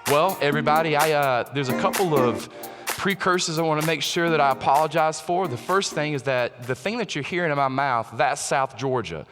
Well, everybody, there's a couple of precursors I want to make sure that I apologize for. The first thing is that the thing that you're hearing in my mouth, that's South Georgia.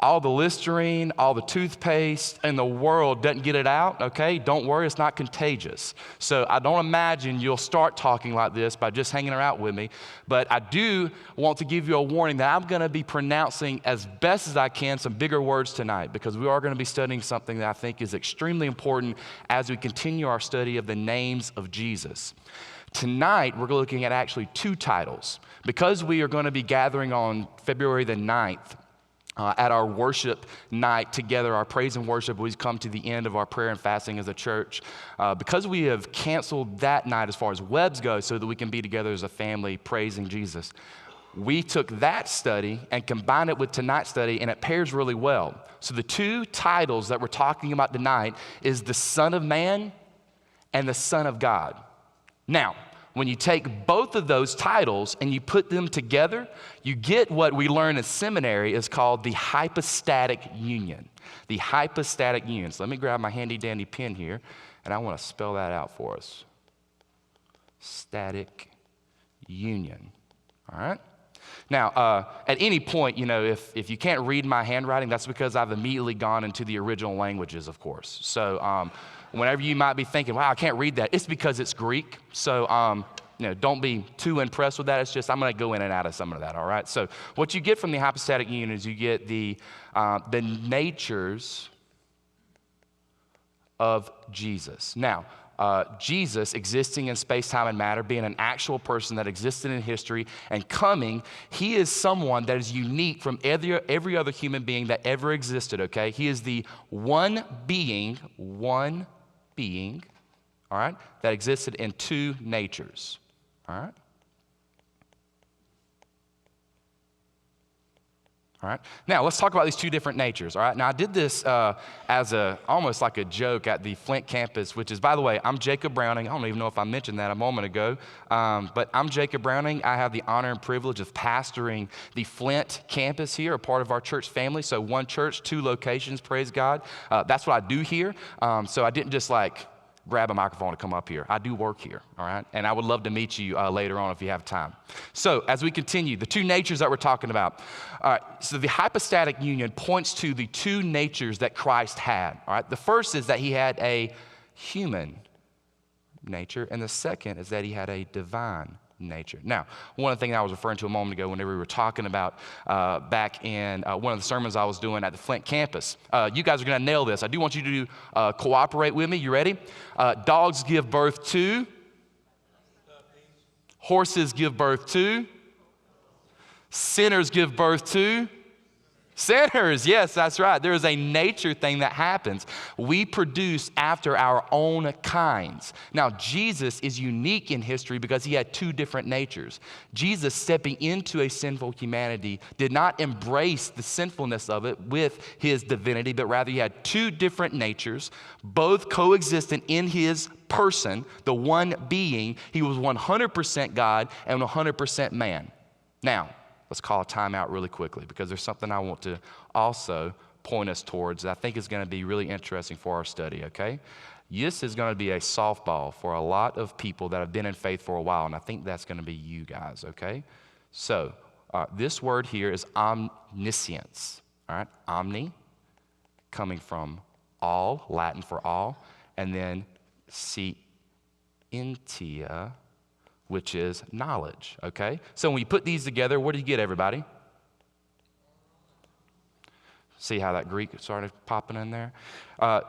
All the Listerine, all the toothpaste in the world doesn't get it out, okay? Don't worry, it's not contagious. So I don't imagine you'll start talking like this by just hanging out with me. But I do want to give you a warning that I'm going to be pronouncing as best as I can some bigger words tonight, because we are going to be studying something that I think is extremely important as we continue our study of the names of Jesus. Tonight, we're looking at actually two titles. Because we are going to be gathering on February the 9th, at our worship night together, our praise and worship, we've come to the end of our prayer and fasting as a church. Because we have canceled that night as far as WEBS goes so that we can be together as a family praising Jesus, we took that study and combined it with tonight's study, and it pairs really well. So the two titles that we're talking about tonight is the Son of Man and the Son of God. Now, when you take both of those titles and you put them together, you get what we learn in seminary is called the Hypostatic Union. The Hypostatic Union. So let me grab my handy dandy pen here, and I want to spell that out for us. Static Union. All right? Now, at any point, if you can't read my handwriting, that's because I've immediately gone into the original languages, of course. So whenever you might be thinking, wow, I can't read that, it's because it's Greek. So don't be too impressed with that. It's just I'm going to go in and out of some of that, all right? So what you get from the Hypostatic Union is you get the natures of Jesus. Now, Jesus existing in space, time, and matter, being an actual person that existed in history and coming, he is someone that is unique from every other human being that ever existed, okay? He is the one being, all right, that existed in two natures, all right? All right. Now, let's talk about these two different natures, all right? Now, I did this as almost like a joke at the Flint campus, which is, by the way, I'm Jacob Browning. I don't even know if I mentioned that a moment ago, but I'm Jacob Browning. I have the honor and privilege of pastoring the Flint campus here, a part of our church family. So one church, two locations, praise God. That's what I do here. So I didn't just grab a microphone to come up here. I do work here, all right? And I would love to meet you later on if you have time. So as we continue, the two natures that we're talking about. All right, so the Hypostatic Union points to the two natures that Christ had, all right? The first is that he had a human nature, and the second is that he had a divine nature. Now, one of the things I was referring to a moment ago whenever we were talking about back in one of the sermons I was doing at the Flint campus. You guys are going to nail this. I do want you to cooperate with me. You ready? Dogs give birth to. Horses give birth to. Sinners give birth to. Sinners, yes, that's right. There is a nature thing that happens. We produce after our own kinds. Now, Jesus is unique in history because he had two different natures. Jesus, stepping into a sinful humanity, did not embrace the sinfulness of it with his divinity, but rather he had two different natures, both coexistent in his person, the one being. He was 100% God and 100% man. Now, let's call a timeout really quickly because there's something I want to also point us towards that I think is going to be really interesting for our study, okay? This is going to be a softball for a lot of people that have been in faith for a while, and I think that's going to be you guys, okay? So this word here is omniscience, all right? Omni, coming from all, Latin for all, and then scientia, which is knowledge, okay? So when we put these together, what do you get, everybody? See how that Greek started popping in there?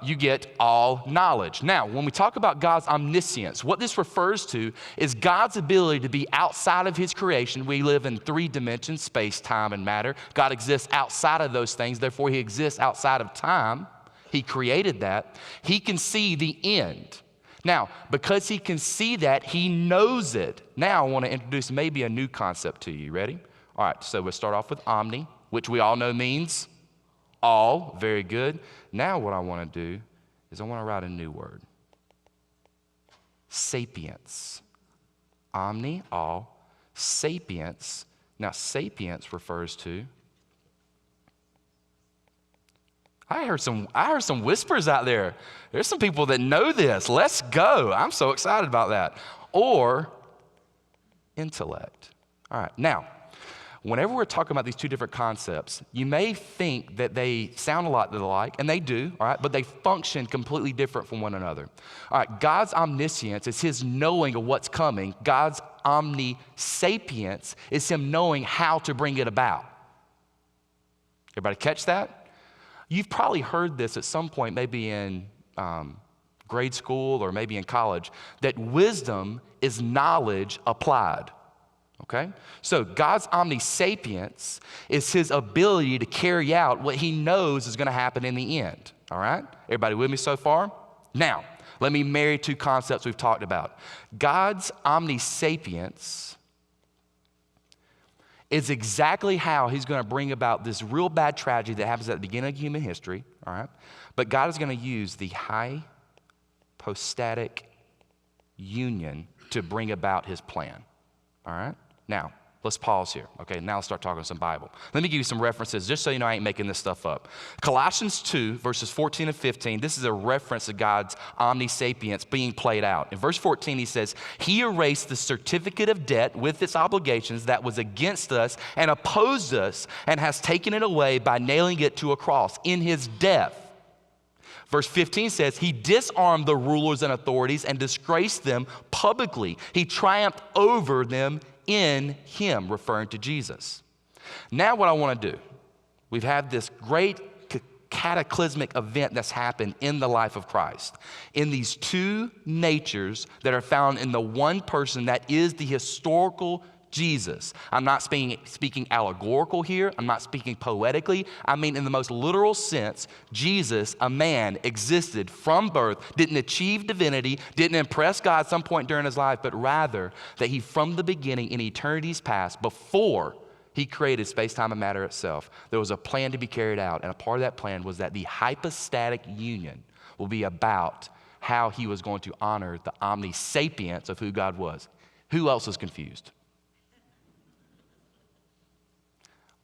You get all knowledge. Now, when we talk about God's omniscience, what this refers to is God's ability to be outside of his creation. We live in three dimensions, space, time, and matter. God exists outside of those things. Therefore, he exists outside of time. He created that. He can see the end. Now, because he can see that, he knows it. Now, I want to introduce maybe a new concept to you. Ready? All right, so we'll start off with omni, which we all know means all. Very good. Now, what I want to do is I want to write a new word. Sapience. Omni, all. Sapience. Now, sapience refers to I heard some whispers out there. There's some people that know this. Let's go. I'm so excited about that. Or intellect. All right. Now, whenever we're talking about these two different concepts, you may think that they sound a lot alike, and they do, all right, but they function completely different from one another. All right, God's omniscience is his knowing of what's coming. God's omnisapience is him knowing how to bring it about. Everybody catch that? You've probably heard this at some point, maybe in grade school or maybe in college, that wisdom is knowledge applied. Okay? So God's omnisapience is his ability to carry out what he knows is going to happen in the end. All right? Everybody with me so far? Now, let me marry two concepts we've talked about. God's omnisapience is exactly how he's going to bring about this real bad tragedy that happens at the beginning of human history. All right? But God is going to use the Hypostatic Union to bring about his plan. All right? Now, let's pause here. Okay, now let's start talking some Bible. Let me give you some references just so you know I ain't making this stuff up. Colossians 2, verses 14 and 15, this is a reference to God's omnisapience being played out. In verse 14, he says, he erased the certificate of debt with its obligations that was against us and opposed us and has taken it away by nailing it to a cross in his death. Verse 15 says, he disarmed the rulers and authorities and disgraced them publicly. He triumphed over them in him, referring to Jesus. Now what I want to do, we've had this great cataclysmic event that's happened in the life of Christ. In these two natures that are found in the one person that is the historical Jesus. I'm not speaking allegorical here. I'm not speaking poetically. I mean in the most literal sense, Jesus, a man, existed from birth, didn't achieve divinity, didn't impress God at some point during his life, but rather that he from the beginning in eternity's past, before he created space, time, and matter itself, there was a plan to be carried out, and a part of that plan was that the hypostatic union will be about how he was going to honor the omnisapience of who God was. Who else is confused?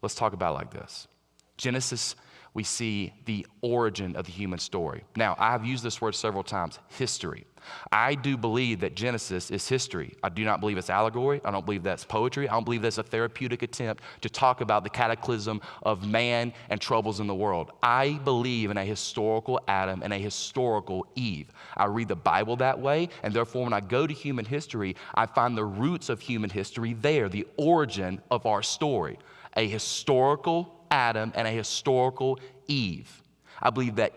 Let's talk about it like this. Genesis, we see the origin of the human story. Now, I've used this word several times, history. I do believe that Genesis is history. I do not believe it's allegory. I don't believe that's poetry. I don't believe that's a therapeutic attempt to talk about the cataclysm of man and troubles in the world. I believe in a historical Adam and a historical Eve. I read the Bible that way, and therefore when I go to human history, I find the roots of human history there, the origin of our story. A historical Adam and a historical Eve. I believe that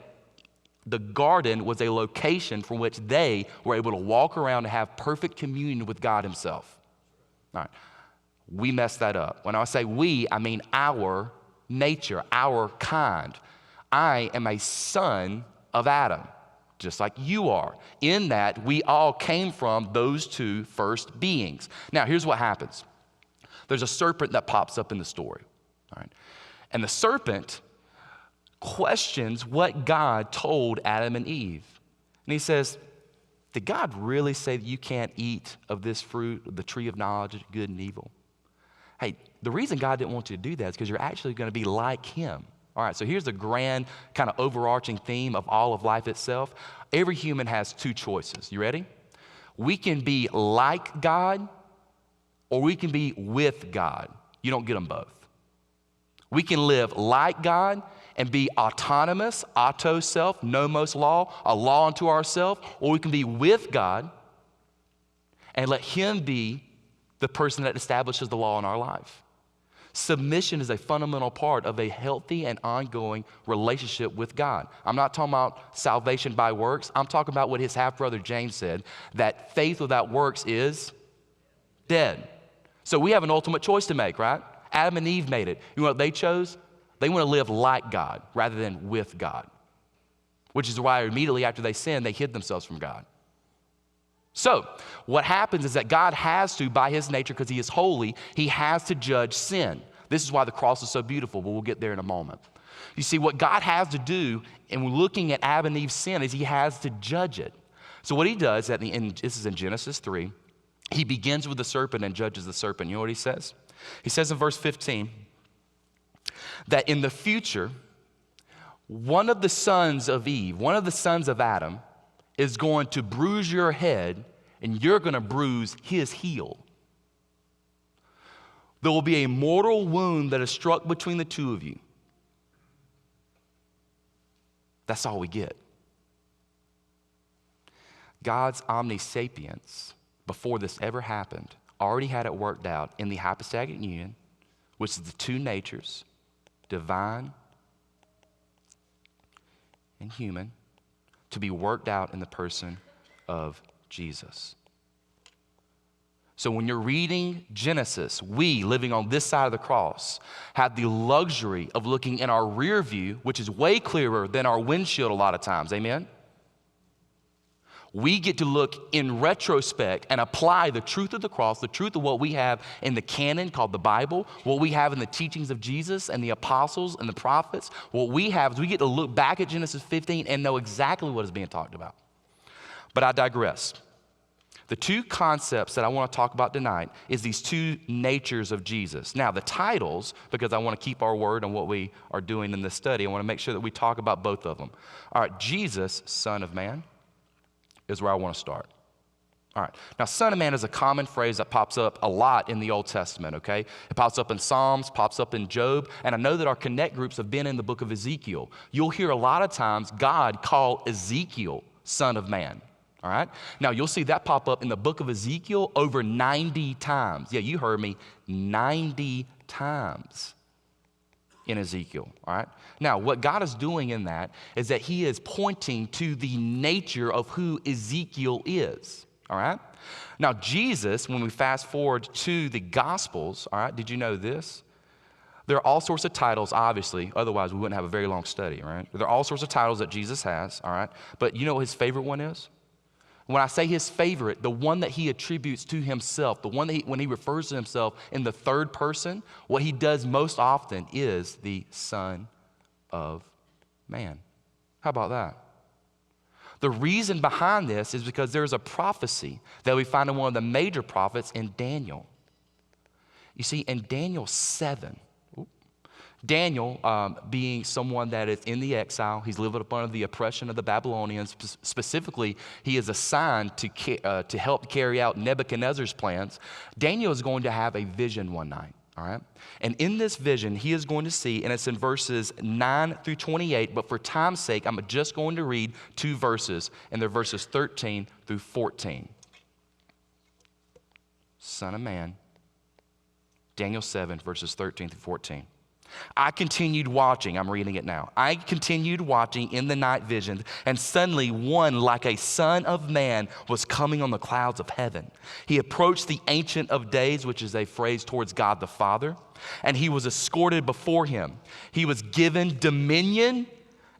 the garden was a location from which they were able to walk around and have perfect communion with God himself. All right. We messed that up. When I say we, I mean our nature, our kind. I am a son of Adam, just like you are. In that, we all came from those two first beings. Now, here's what happens. There's a serpent that pops up in the story, all right? And the serpent questions what God told Adam and Eve. And he says, did God really say that you can't eat of this fruit, of the tree of knowledge of good and evil? Hey, the reason God didn't want you to do that is because you're actually going to be like him. All right, so here's the grand kind of overarching theme of all of life itself. Every human has two choices. You ready? We can be like God, or we can be with God. You don't get them both. We can live like God and be autonomous, auto self, nomos law, a law unto ourselves, or we can be with God and let him be the person that establishes the law in our life. Submission is a fundamental part of a healthy and ongoing relationship with God. I'm not talking about salvation by works. I'm talking about what his half-brother James said, that faith without works is dead. So we have an ultimate choice to make, right? Adam and Eve made it. You know what they chose? They want to live like God rather than with God, which is why immediately after they sinned, they hid themselves from God. So what happens is that God has to, by his nature, because he is holy, he has to judge sin. This is why the cross is so beautiful, but we'll get there in a moment. You see, what God has to do in looking at Adam and Eve's sin is he has to judge it. So what he does, this is in Genesis 3, he begins with the serpent and judges the serpent. You know what he says? He says in verse 15 that in the future, one of the sons of Eve, one of the sons of Adam, is going to bruise your head, and you're going to bruise his heel. There will be a mortal wound that is struck between the two of you. That's all we get. God's omniscience, before this ever happened, already had it worked out in the Hypostatic Union, which is the two natures, divine and human, to be worked out in the person of Jesus. So when you're reading Genesis, we, living on this side of the cross, have the luxury of looking in our rear view, which is way clearer than our windshield a lot of times. Amen? We get to look in retrospect and apply the truth of the cross, the truth of what we have in the canon called the Bible, what we have in the teachings of Jesus and the apostles and the prophets. What we have is we get to look back at Genesis 15 and know exactly what is being talked about. But I digress. The two concepts that I want to talk about tonight is these two natures of Jesus. Now, the titles, because I want to keep our word on what we are doing in this study, I want to make sure that we talk about both of them. All right, Jesus, Son of Man, is where I want to start. All right, now Son of Man is a common phrase that pops up a lot in the Old Testament, okay? It pops up in Psalms, pops up in Job, and I know that our Connect groups have been in the book of Ezekiel. You'll hear a lot of times God call Ezekiel Son of Man. All right? Now, you'll see that pop up in the book of Ezekiel over 90 times. Yeah, you heard me, 90 times in Ezekiel. All right? Now, what God is doing in that is that he is pointing to the nature of who Ezekiel is. All right? Now, Jesus, when we fast forward to the Gospels, all right, did you know this? There are all sorts of titles, obviously, otherwise we wouldn't have a very long study, all right? There are all sorts of titles that Jesus has, all right? But you know what his favorite one is? When I say his favorite, the one that he attributes to himself, the one that when he refers to himself in the third person, what he does most often is the Son of Man. How about that? The reason behind this is because there's a prophecy that we find in one of the major prophets in Daniel. You see, in Daniel 7, Daniel, being someone that is in the exile, he's living up under the oppression of the Babylonians. Specifically, he is assigned to help carry out Nebuchadnezzar's plans. Daniel is going to have a vision one night, all right? And in this vision, he is going to see, and it's in verses 9 through 28, but for time's sake, I'm just going to read two verses, and they're verses 13 through 14. Son of Man, Daniel 7, verses 13 through 14. I continued watching, I'm reading it now. I continued watching in the night vision, and suddenly one like a son of man was coming on the clouds of heaven. He approached the Ancient of Days, which is a phrase towards God the Father, and he was escorted before him. He was given dominion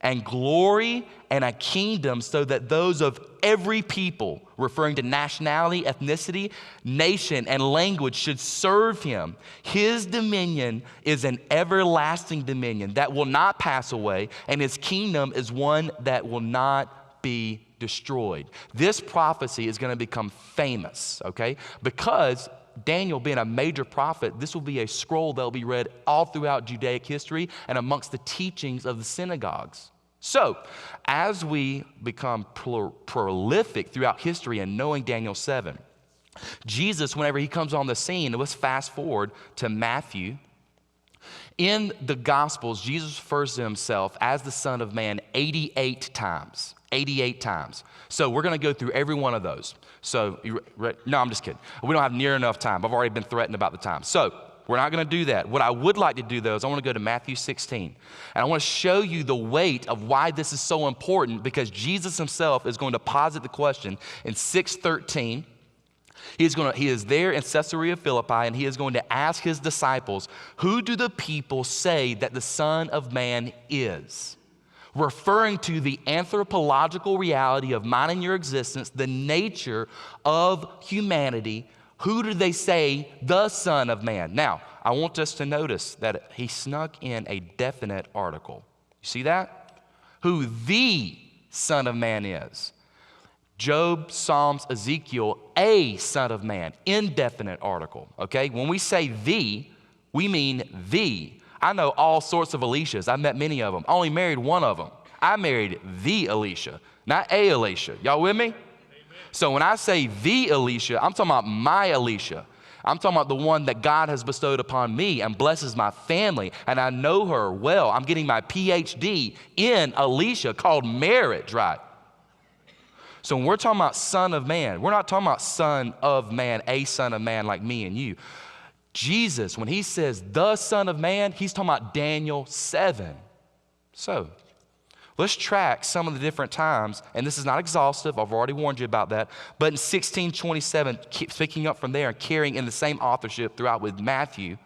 and glory and a kingdom so that those of every people, referring to nationality, ethnicity, nation, and language, should serve him. His dominion is an everlasting dominion that will not pass away, and his kingdom is one that will not be destroyed. This prophecy is going to become famous, okay? Because Daniel being a major prophet, this will be a scroll that will be read all throughout Judaic history and amongst the teachings of the synagogues. So, as we become prolific throughout history and knowing Daniel 7, Jesus, whenever he comes on the scene, let's fast forward to Matthew. In the Gospels, Jesus refers to himself as the Son of Man 88 times. 88 times. So we're going to go through every one of those. So, no, I'm just kidding. We don't have near enough time. I've already been threatened about the time. So, we're not going to do that. What I would like to do, though, is I want to go to Matthew 16. And I want to show you the weight of why this is so important, because Jesus himself is going to posit the question in 6:13. He is there in Caesarea Philippi, and he is going to ask his disciples, who do the people say that the Son of Man is? Referring to the anthropological reality of mine and your existence, the nature of humanity. Who do they say the Son of Man? Now, I want us to notice that he snuck in a definite article. You see that? Who the Son of Man is. Job, Psalms, Ezekiel, a Son of Man, indefinite article, okay? When we say the, we mean the. I know all sorts of Alicias. I've met many of them. I only married one of them. I married the Alicia, not a Alicia. Y'all with me? Amen. So when I say the Alicia, I'm talking about my Alicia. I'm talking about the one that God has bestowed upon me and blesses my family, and I know her well. I'm getting my PhD in Alicia, called marriage, right? So when we're talking about son of man, we're not talking about son of man, a son of man like me and you. Jesus, when he says the Son of Man, he's talking about Daniel 7. So let's track some of the different times, and this is not exhaustive. I've already warned you about that. But in 1627, picking up from there and carrying in the same authorship throughout with Matthew,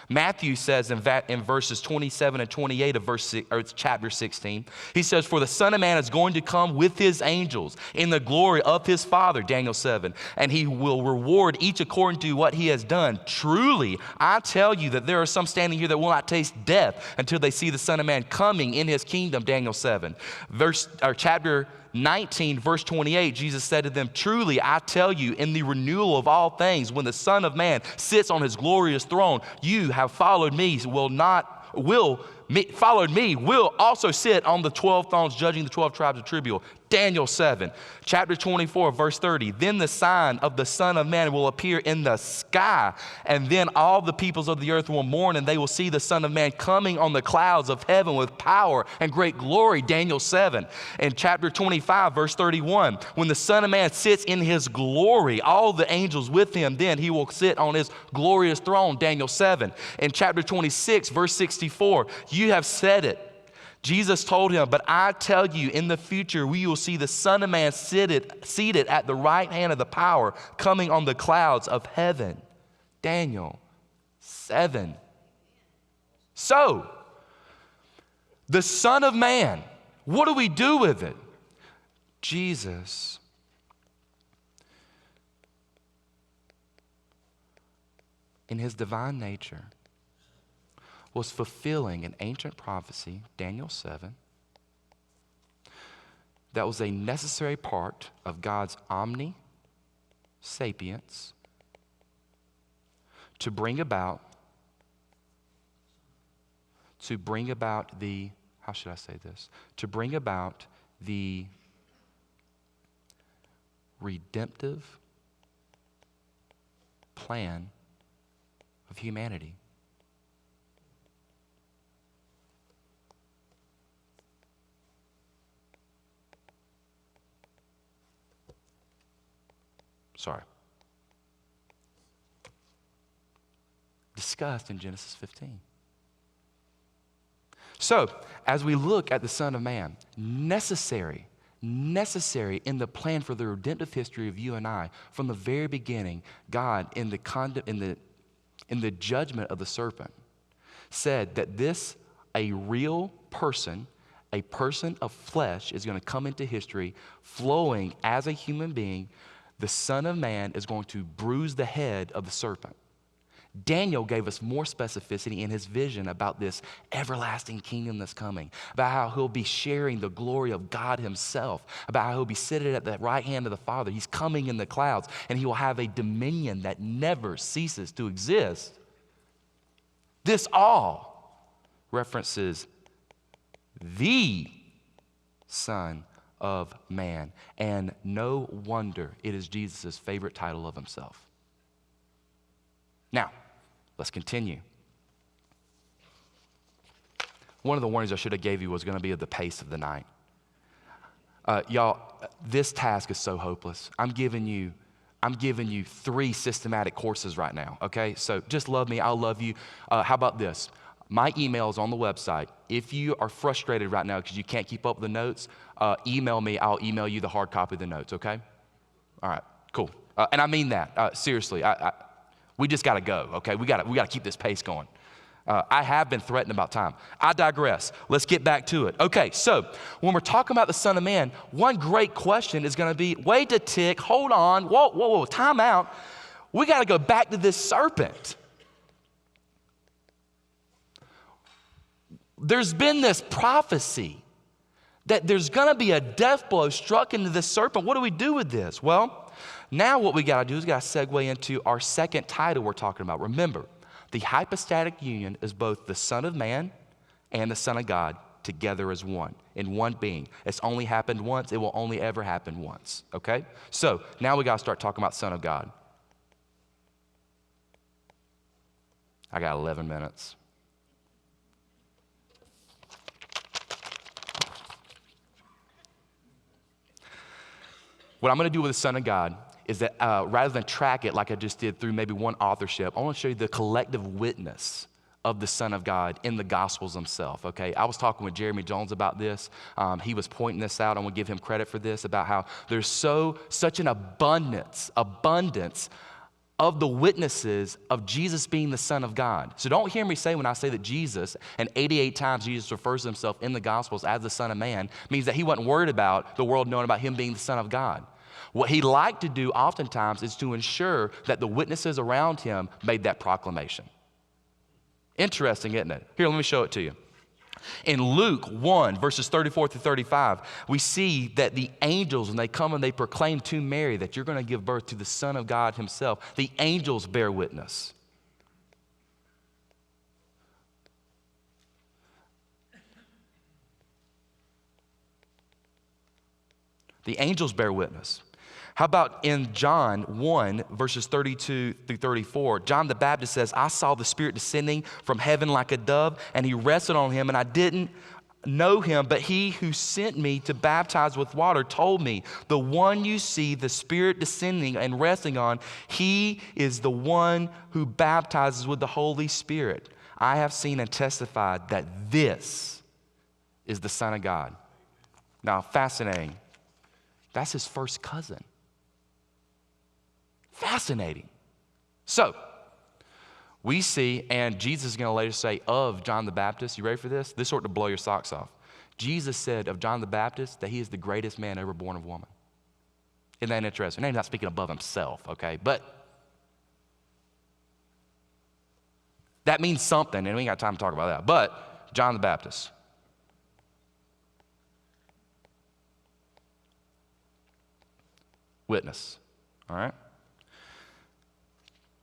Matthew says in verses 27 and 28 of chapter 16, he says, for the Son of Man is going to come with his angels in the glory of his Father, Daniel 7, and he will reward each according to what he has done. Truly, I tell you that there are some standing here that will not taste death until they see the Son of Man coming in his kingdom, Daniel 7. Chapter 19, verse 28, Jesus said to them, truly, I tell you, in the renewal of all things, when the Son of Man sits on his glorious throne, you have followed me, will also sit on the 12 thrones, judging the 12 tribes of Israel. Daniel 7. Chapter 24, verse 30. Then the sign of the Son of Man will appear in the sky, and then all the peoples of the earth will mourn, and they will see the Son of Man coming on the clouds of heaven with power and great glory. Daniel 7. And chapter 25, verse 31. When the Son of Man sits in his glory, all the angels with him, then he will sit on his glorious throne. Daniel 7. In chapter 26, verse 64, you have said it. Jesus told him, but I tell you, in the future, we will see the Son of Man seated at the right hand of the power, coming on the clouds of heaven. Daniel 7. So, the Son of Man, what do we do with it? Jesus, in his divine nature, was fulfilling an ancient prophecy, Daniel 7, that was a necessary part of God's omniscience to bring about the, how should I say this? To bring about the redemptive plan of humanity. Sorry. Discussed in Genesis 15. So, as we look at the Son of Man, necessary in the plan for the redemptive history of you and I, from the very beginning, God, in the judgment of the serpent, said that a real person, a person of flesh, is going to come into history flowing as a human being. The Son of Man is going to bruise the head of the serpent. Daniel gave us more specificity in his vision about this everlasting kingdom that's coming, about how he'll be sharing the glory of God himself, about how he'll be seated at the right hand of the Father. He's coming in the clouds, and he will have a dominion that never ceases to exist. This all references the Son of Man, and no wonder it is Jesus' favorite title of himself. Now, let's continue. One of the warnings I should have gave you was going to be at the pace of the night. Y'all, this task is so hopeless. I'm giving you 3 systematic courses right now, okay? So just love me, I'll love you. How about this? My email is on the website. If you are frustrated right now because you can't keep up with the notes, email me. I'll email you the hard copy of the notes, okay? All right, cool. And I mean that, seriously. We just got to go, okay? We got to keep this pace going. I have been threatened about time. I digress. Let's get back to it. Okay, so when we're talking about the Son of Man, one great question is going to be, wait a tick, hold on, whoa, time out. We got to go back to this serpent. There's been this prophecy that there's going to be a death blow struck into this serpent. What do we do with this? Well, now what we got to do is got to segue into our second title we're talking about. Remember, The hypostatic union is both the Son of Man and the Son of God together as one, in one being. It's only happened once. It will only ever happen once, okay? So now we got to start talking about Son of God. I got 11 minutes. What I'm going to do with the Son of God is that rather than track it like I just did through maybe one authorship, I want to show you the collective witness of the Son of God in the Gospels themselves, okay? I was talking with Jeremy Jones about this. He was pointing this out. I want to give him credit for this, about how there's such an abundance of the witnesses of Jesus being the Son of God. So don't hear me say when I say that Jesus, and 88 times Jesus refers to himself in the Gospels as the Son of Man, means that he wasn't worried about the world knowing about him being the Son of God. What he liked to do oftentimes is to ensure that the witnesses around him made that proclamation. Interesting, isn't it? Here, let me show it to you. In Luke 1, verses 34 through 35, we see that the angels, when they come and they proclaim to Mary that you're going to give birth to the Son of God himself, the angels bear witness. The angels bear witness. How about in John 1, verses 32 through 34, John the Baptist says, I saw the Spirit descending from heaven like a dove, and he rested on him, and I didn't know him, but he who sent me to baptize with water told me, the one you see the Spirit descending and resting on, he is the one who baptizes with the Holy Spirit. I have seen and testified that this is the Son of God. Now, fascinating. That's his first cousin. Fascinating. So, we see, and Jesus is going to later say of John the Baptist, you ready for this? This ought to blow your socks off. Jesus said of John the Baptist that he is the greatest man ever born of woman. Isn't that interesting? And he's not speaking above himself, okay? But that means something, and we ain't got time to talk about that. But John the Baptist. Witness, all right?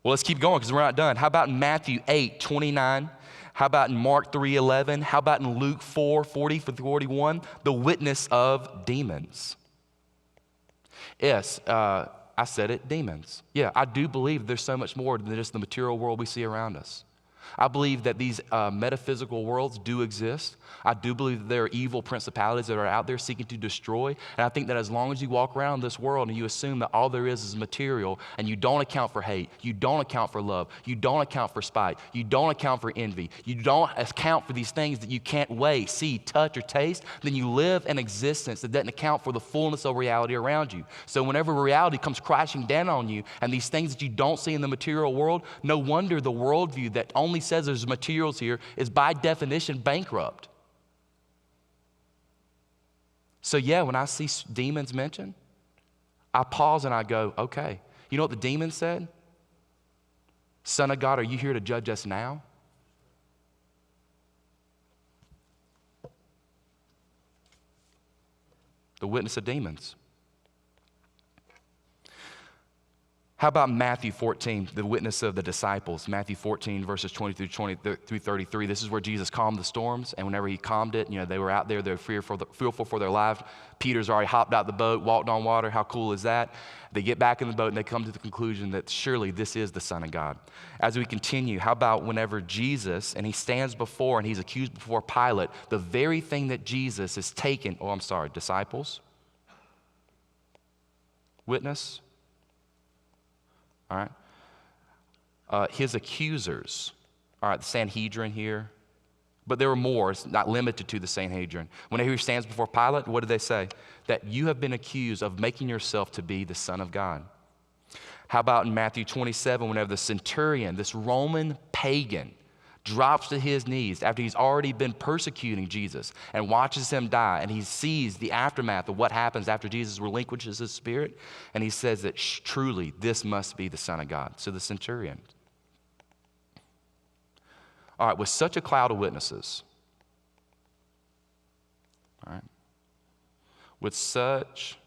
Well, let's keep going because we're not done. How about in Matthew 8:29? How about in Mark 3:11? How about in Luke 4:40-41? The witness of demons. Yes, I said it, demons. Yeah, I do believe there's so much more than just the material world we see around us. I believe that these metaphysical worlds do exist. I do believe that there are evil principalities that are out there seeking to destroy. And I think that as long as you walk around this world and you assume that all there is material and you don't account for hate, you don't account for love, you don't account for spite, you don't account for envy, you don't account for these things that you can't weigh, see, touch, or taste, then you live an existence that doesn't account for the fullness of reality around you. So whenever reality comes crashing down on you and these things that you don't see in the material world, no wonder the worldview that only says there's materials here is by definition bankrupt. So yeah, when I see demons mentioned, I pause and I go, okay. You know what the demon said? Son of God, are you here to judge us now? The witness of demons. How about Matthew 14, the witness of the disciples? Matthew 14, verses 20 through 33. This is where Jesus calmed the storms, and whenever he calmed it, they were out there, they were fearful for their lives. Peter's already hopped out the boat, walked on water. How cool is that? They get back in the boat, and they come to the conclusion that surely this is the Son of God. As we continue, how about whenever Jesus, and he stands before, and he's accused before Pilate, the very thing that Jesus has taken, disciples, witness, all right? His accusers, all right, the Sanhedrin here. But there were more. It's not limited to the Sanhedrin. Whenever he stands before Pilate, what did they say? That you have been accused of making yourself to be the Son of God. How about in Matthew 27, whenever the centurion, this Roman pagan, drops to his knees after he's already been persecuting Jesus and watches him die, and he sees the aftermath of what happens after Jesus relinquishes his spirit, and he says that truly this must be the Son of God. So the centurion. All right, with such a cloud of witnesses, all right, with such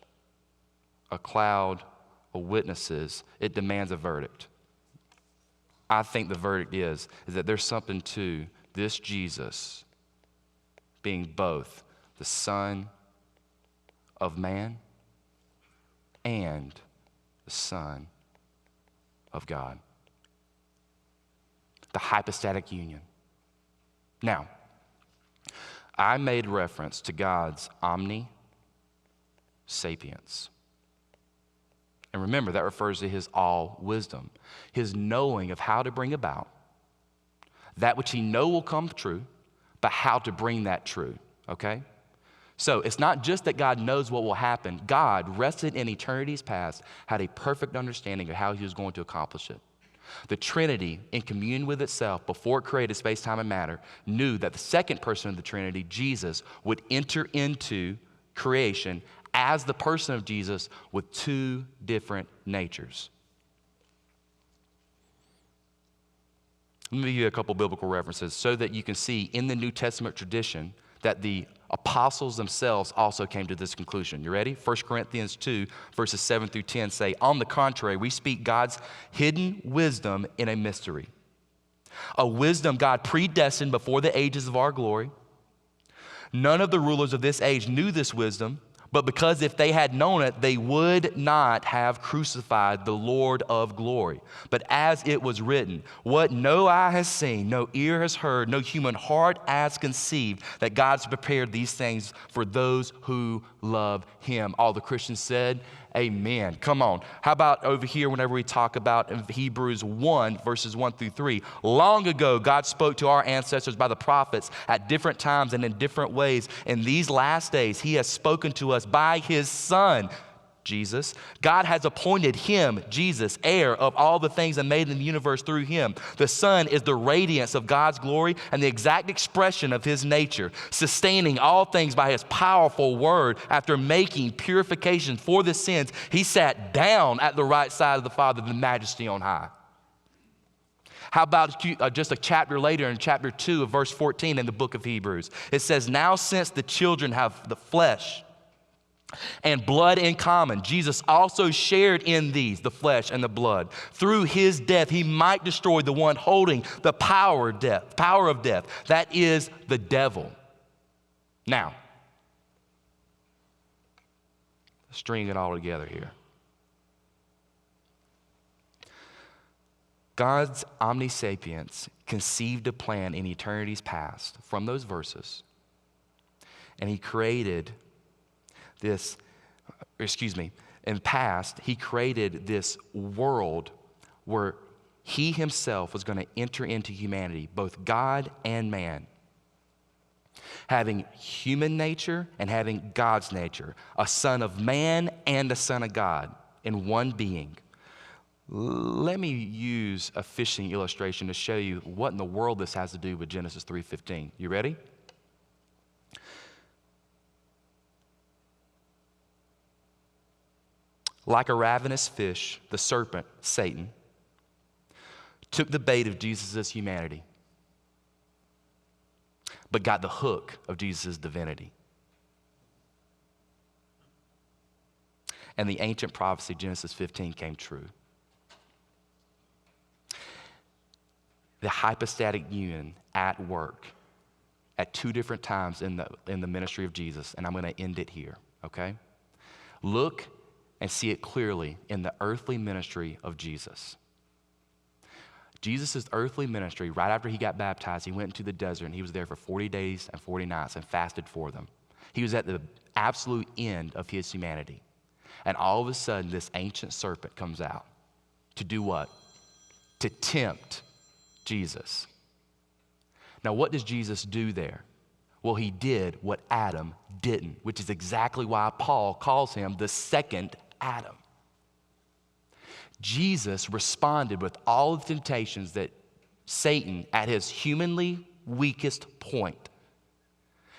a cloud of witnesses, it demands a verdict. I think the verdict is that there's something to this Jesus being both the Son of man and the Son of God. The hypostatic union. Now, I made reference to God's omniscience. And remember, that refers to his all wisdom, his knowing of how to bring about that which he know will come true, but how to bring that true, okay? So it's not just that God knows what will happen. God, rested in eternity's past, had a perfect understanding of how he was going to accomplish it. The Trinity, in communion with itself, before it created space, time, and matter, knew that the second person of the Trinity, Jesus, would enter into creation as the person of Jesus with two different natures. Let me give you a couple biblical references so that you can see in the New Testament tradition that the apostles themselves also came to this conclusion. You ready? 1 Corinthians 2, verses 7 through 10 say, on the contrary, we speak God's hidden wisdom in a mystery. A wisdom God predestined before the ages of our glory. None of the rulers of this age knew this wisdom, but because if they had known it, they would not have crucified the Lord of glory. But as it was written, what no eye has seen, no ear has heard, no human heart has conceived, that God's prepared these things for those who love him. All the Christians said, amen. Come on. How about over here whenever we talk about in Hebrews 1, verses 1 through 3. Long ago, God spoke to our ancestors by the prophets at different times and in different ways. In these last days, he has spoken to us by his Son, Jesus. God has appointed him, Jesus, heir of all the things that made in the universe through him. The Son is the radiance of God's glory and the exact expression of his nature, sustaining all things by his powerful word. After making purification for the sins, he sat down at the right side of the Father, the majesty on high. How about just a chapter later in chapter 2 of verse 14 in the book of Hebrews? It says, now since the children have the flesh and blood in common, Jesus also shared in these, the flesh and the blood. Through his death, he might destroy the one holding the power of death. That is the devil. Now, let's string it all together here. God's omniscience conceived a plan in eternity's past from those verses, and he created in past, he created this world where he himself was going to enter into humanity, both God and man, having human nature and having God's nature, a son of man and a son of God in one being. Let me use a fishing illustration to show you what in the world this has to do with Genesis 3:15. You ready? Like a ravenous fish, the serpent, Satan, took the bait of Jesus' humanity, but got the hook of Jesus' divinity. And the ancient prophecy, Genesis 15, came true. The hypostatic union at work at two different times in the ministry of Jesus, and I'm going to end it here, okay? Look and see it clearly in the earthly ministry of Jesus. Jesus' earthly ministry, right after he got baptized, he went into the desert and he was there for 40 days and 40 nights and fasted for them. He was at the absolute end of his humanity. And all of a sudden, this ancient serpent comes out to do what? To tempt Jesus. Now, what does Jesus do there? Well, he did what Adam didn't, which is exactly why Paul calls him the second Adam. Jesus responded with all the temptations that Satan, at his humanly weakest point,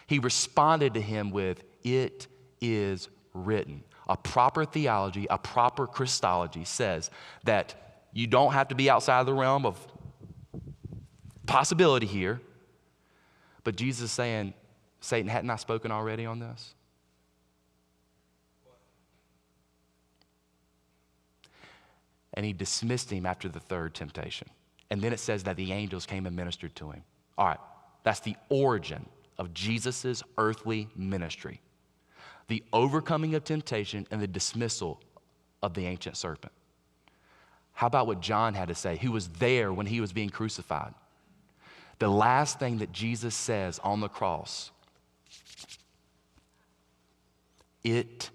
he responded to him with, it is written. A proper theology, a proper Christology says that you don't have to be outside of the realm of possibility here, but Jesus is saying, Satan, hadn't I spoken already on this? And he dismissed him after the third temptation. And then it says that the angels came and ministered to him. All right, that's the origin of Jesus' earthly ministry. The overcoming of temptation and the dismissal of the ancient serpent. How about what John had to say, who was there when he was being crucified? The last thing that Jesus says on the cross, it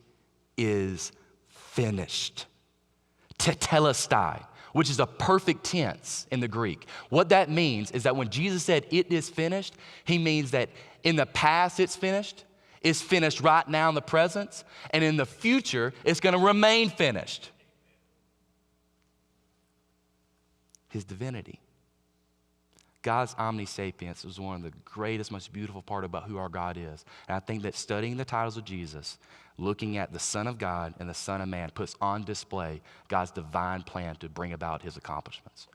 is finished. Tetelestai, which is a perfect tense in the Greek. What that means is that when Jesus said it is finished, he means that in the past it's finished right now in the present, and in the future it's going to remain finished. His divinity. God's omnisapience is one of the greatest, most beautiful part about who our God is. And I think that studying the titles of Jesus, looking at the Son of God and the Son of Man, puts on display God's divine plan to bring about his accomplishments.